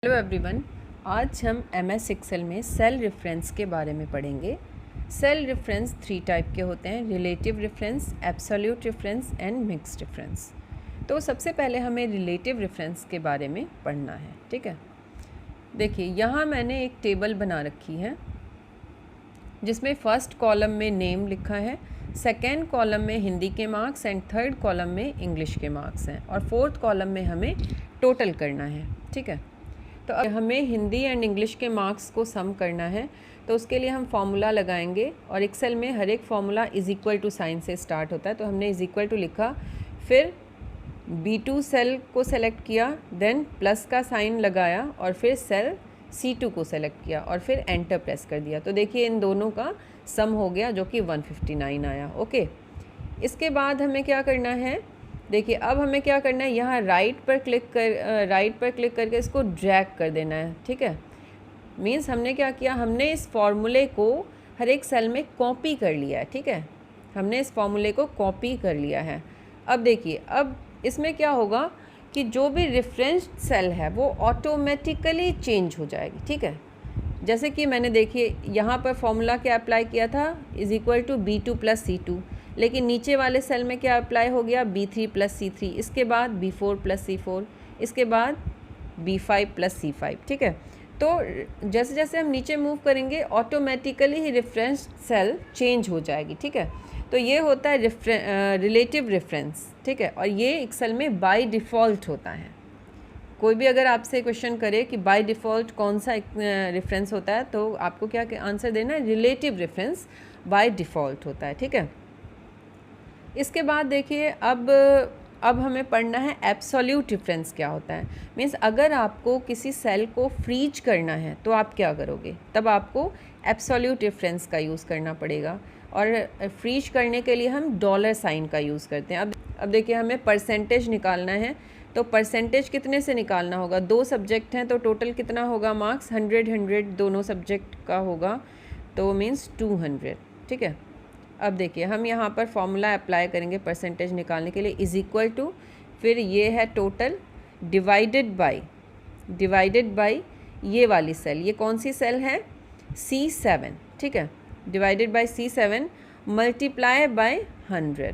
Hello everyone, आज हम MS Excel में सेल रेफरेंस के बारे में पढ़ेंगे। सेल रेफरेंस 3 टाइप के होते हैं, relative reference, absolute reference and mixed reference. तो सबसे पहले हमें रिलेटिव रेफरेंस के बारे में पढ़ना है। ठीक है, देखिए यहाँ मैंने एक टेबल बना रखी है जिसमें फर्स्ट कॉलम में नेम लिखा है, सेकेंड कॉलम में हिंदी के मार्क्स एंड थर्ड कॉलम में इंग्लिश के मार्क्स हैं और फोर्थ कॉलम में हमें टोटल करना है। ठीक है, तो अब हमें हिंदी एंड इंग्लिश के मार्क्स को सम करना है, तो उसके लिए हम फॉर्मूला लगाएंगे और एक्सेल में हर एक formula is equal to sign से स्टार्ट होता है। तो हमने इज़ इक्वल टू लिखा, फिर B2 सेल को सेलेक्ट किया, देन प्लस का साइन लगाया और फिर सेल C2 को सेलेक्ट किया और फिर एंटर प्रेस कर दिया। तो देखिए इन दोनों का सम हो गया जो कि 159 आया। ओके, इसके बाद हमें क्या करना है, देखिए अब हमें क्या करना है, यहाँ राइट पर क्लिक करके इसको ड्रैग कर देना है। ठीक है, मीन्स हमने क्या किया, हमने इस फॉर्मूले को हर एक सेल में कॉपी कर लिया है। ठीक है, हमने इस फॉर्मूले को कॉपी कर लिया है। अब देखिए, अब इसमें क्या होगा कि जो भी रेफरेंस सेल है वो ऑटोमेटिकली चेंज हो जाएगी। ठीक है, जैसे कि मैंने देखिए यहाँ पर फॉर्मूला क्या अप्लाई किया था, is equal to B2 plus C2, लेकिन नीचे वाले सेल में क्या अप्लाई हो गया, B3 प्लस C3, इसके बाद B4 प्लस C4, इसके बाद B5 प्लस C5। ठीक है, तो जैसे जैसे हम नीचे मूव करेंगे ऑटोमेटिकली ही रेफरेंस सेल चेंज हो जाएगी। ठीक है, तो ये होता है रिलेटिव रेफरेंस। ठीक है, और ये एक्सेल में बाय डिफ़ॉल्ट होता है। कोई भी अगर आपसे क्वेश्चन करे कि बाय डिफ़ॉल्ट कौन सा रेफरेंस होता है, तो आपको क्या आंसर देना है, रिलेटिव रेफरेंस बाय डिफ़ॉल्ट होता है। ठीक है, इसके बाद देखिए अब हमें पढ़ना है एब्सोल्यूट रेफरेंस क्या होता है। मीन्स अगर आपको किसी सेल को फ्रीज करना है तो आप क्या करोगे, तब आपको एब्सोल्यूट रेफरेंस का यूज़ करना पड़ेगा। और फ्रीज करने के लिए हम डॉलर साइन का यूज़ करते हैं। अब देखिए हमें परसेंटेज निकालना है, तो परसेंटेज कितने से निकालना होगा, 2 सब्जेक्ट हैं तो टोटल कितना होगा मार्क्स, 100 दोनों सब्जेक्ट का होगा, तो मीन्स 200। ठीक है, अब देखिए हम यहाँ पर फॉर्मूला अप्लाई करेंगे परसेंटेज निकालने के लिए, इज़ इक्वल टू, फिर ये है टोटल डिवाइडेड बाय ये वाली सेल, ये कौन सी सेल है, C7। ठीक है, divided by C7 multiply by 100।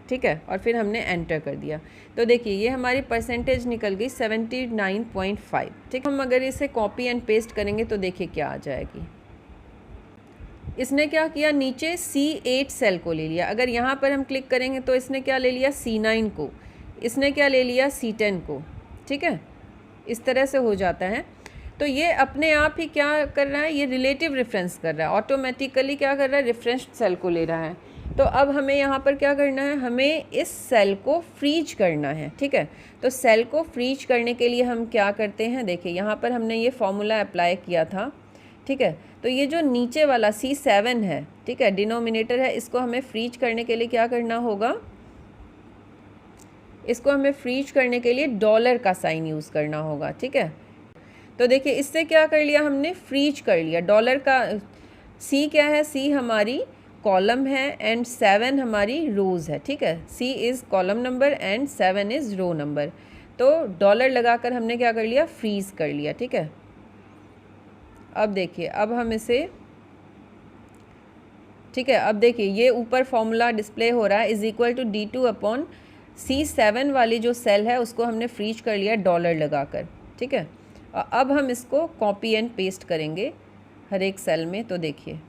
ठीक है, और फिर हमने एंटर कर दिया। तो देखिए ये हमारी परसेंटेज निकल गई 79.5। ठीक, हम अगर इसे कॉपी एंड पेस्ट करेंगे तो देखिए क्या आ जाएगी। इसने क्या किया, नीचे C8 सेल को ले लिया। अगर यहाँ पर हम क्लिक करेंगे तो इसने क्या ले लिया, C9 को, इसने क्या ले लिया, C10 को। ठीक है, इस तरह से हो जाता है। तो ये अपने आप ही क्या कर रहा है, ये रिलेटिव रेफरेंस कर रहा है, ऑटोमेटिकली क्या कर रहा है, रेफरेंस सेल को ले रहा है। तो अब हमें यहाँ पर क्या करना है, हमें इस सेल को फ्रीज करना है। ठीक है, तो सेल को फ्रीज करने के लिए हम क्या करते हैं, देखिए यहाँ पर हमने ये फॉर्मूला अप्लाई किया था। ठीक है, तो ये जो नीचे वाला C7 है, ठीक है, डिनोमिनेटर है, इसको हमें फ्रीज करने के लिए क्या करना होगा, इसको हमें फ्रीज करने के लिए डॉलर का साइन यूज़ करना होगा। ठीक है, तो देखिए इससे क्या कर लिया, हमने फ्रीज कर लिया। डॉलर का C क्या है, C हमारी कॉलम है एंड 7 हमारी रोज़ है। ठीक है, C is column number and 7 is row number. तो डॉलर लगाकर हमने क्या कर लिया, फ्रीज कर लिया। ठीक है, अब देखिए अब हम इसे, ठीक है, अब देखिए ये ऊपर फॉर्मूला डिस्प्ले हो रहा है, is equal to D2 upon C7 वाली जो सेल है उसको हमने फ्रीज कर लिया डॉलर लगाकर। ठीक है, अब हम इसको कॉपी एंड पेस्ट करेंगे हर एक सेल में। तो देखिए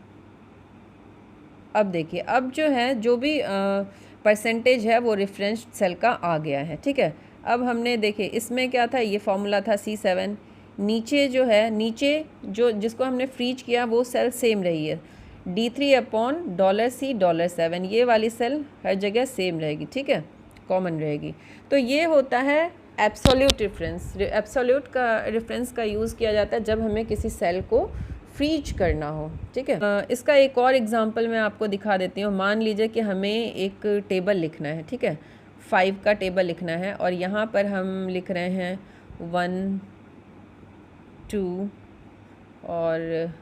अब देखिए अब जो है, जो भी परसेंटेज है वो रेफरेंस सेल का आ गया है। ठीक है, अब हमने देखिए इसमें क्या था, ये फॉर्मूला था C7, नीचे जो है, नीचे जो जिसको हमने फ्रीज किया वो सेल सेम रही है, D3 अपॉन $C$7, ये वाली सेल हर जगह सेम रहेगी। ठीक है, कॉमन रहेगी। तो ये होता है एब्सोल्यूट रेफरेंस। एब्सोल्यूट का रेफरेंस का यूज़ किया जाता है जब हमें किसी सेल को फ्रीज करना हो। ठीक है, इसका एक और एग्जांपल मैं आपको दिखा देती हूँ। मान लीजिए कि हमें एक टेबल लिखना है। ठीक है, 5 का टेबल लिखना है और यहाँ पर हम लिख रहे हैं 1 2 और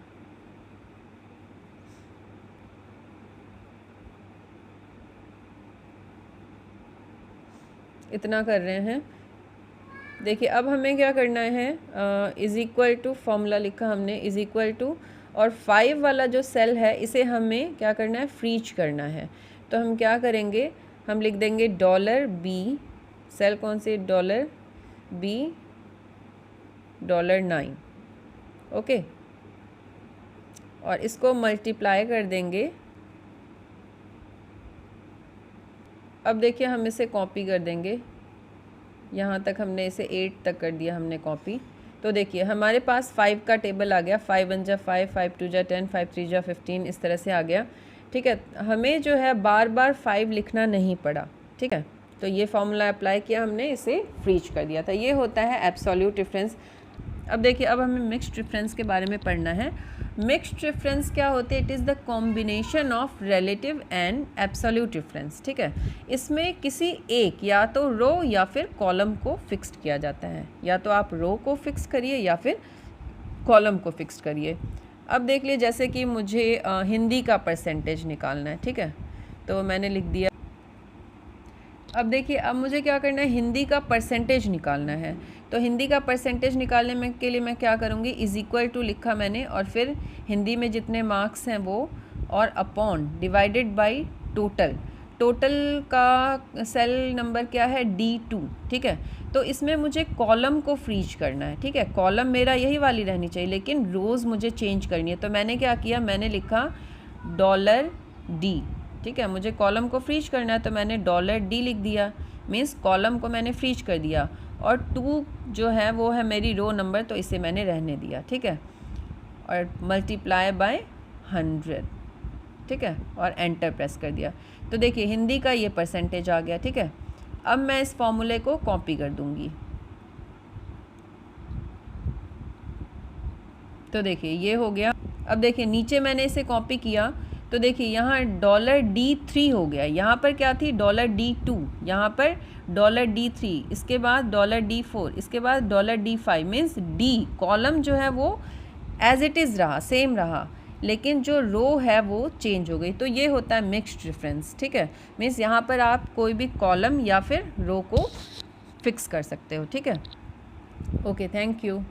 इतना कर रहे हैं। देखिए अब हमें क्या करना है, इज़ इक्वल टू फॉर्मूला लिखा हमने, इज़ इक्वल टू, और 5 वाला जो सेल है इसे हमें क्या करना है, फ्रीज करना है। तो हम क्या करेंगे, हम लिख देंगे $B, सेल कौन सी, $B $9, ओके, और इसको मल्टीप्लाई कर देंगे। अब देखिए हम इसे कॉपी कर देंगे, यहाँ तक हमने इसे 8 तक कर दिया हमने कॉपी। तो देखिए हमारे पास 5 का टेबल आ गया, 5 1 जा 5, 5 2 जा 10, 5 3 जा 15, इस तरह से आ गया। ठीक है, हमें जो है बार बार 5 लिखना नहीं पड़ा। ठीक है, तो ये फॉर्मूला अप्लाई किया हमने, इसे फ्रीज कर दिया था। ये होता है एब्सोल्यूट डिफरेंस। अब देखिए अब हमें मिक्स्ड डिफरेंस के बारे में पढ़ना है। मिक्स्ड डिफरेंस क्या होते हैं, it is the combination of relative and absolute difference. ठीक है, इसमें किसी एक या तो रो या फिर कॉलम को फिक्स्ड किया जाता है, या तो आप रो को फिक्स करिए या फिर कॉलम को फिक्स करिए। अब देख लिए, जैसे कि मुझे हिंदी का परसेंटेज निकालना है। ठीक है, तो मैंने लिख दिया। अब देखिए अब मुझे क्या करना है, हिंदी का परसेंटेज निकालना है। तो हिंदी का परसेंटेज निकालने में के लिए मैं क्या करूँगी, इज़ इक्वल टू लिखा मैंने, और फिर हिंदी में जितने मार्क्स हैं वो, और upon divided by total. Total का सेल नंबर क्या है, D2। ठीक है, तो इसमें मुझे कॉलम को फ्रीज करना है। ठीक है, कॉलम मेरा यही वाली रहनी चाहिए, लेकिन रोज़ मुझे चेंज करनी है। तो मैंने क्या किया, मैंने लिखा $D। ठीक है, मुझे कॉलम को फ्रीज करना है तो मैंने $D लिख दिया, मीन्स कॉलम को मैंने फ्रीज कर दिया। और 2 जो है वो है मेरी रो नंबर, तो इसे मैंने रहने दिया। ठीक है, और मल्टीप्लाई बाय 100। ठीक है, और एंटर प्रेस कर दिया। तो देखिए हिंदी का ये परसेंटेज आ गया। ठीक है, अब मैं इस फॉर्मूले को कॉपी कर दूंगी। तो देखिए ये हो गया। अब देखिए नीचे मैंने इसे कॉपी किया, तो देखिए यहाँ $D3 हो गया। यहाँ पर क्या थी, $D2, यहाँ पर $D3, इसके बाद $D4, इसके बाद $D5, मीन्स D कॉलम जो है वो एज इट इज़ रहा, सेम रहा, लेकिन जो रो है वो चेंज हो गई। तो ये होता है मिक्स्ड डिफरेंस। ठीक है, मीन्स यहाँ पर आप कोई भी कॉलम या फिर रो को फिक्स कर सकते हो। ठीक है, ओके, थैंक यू।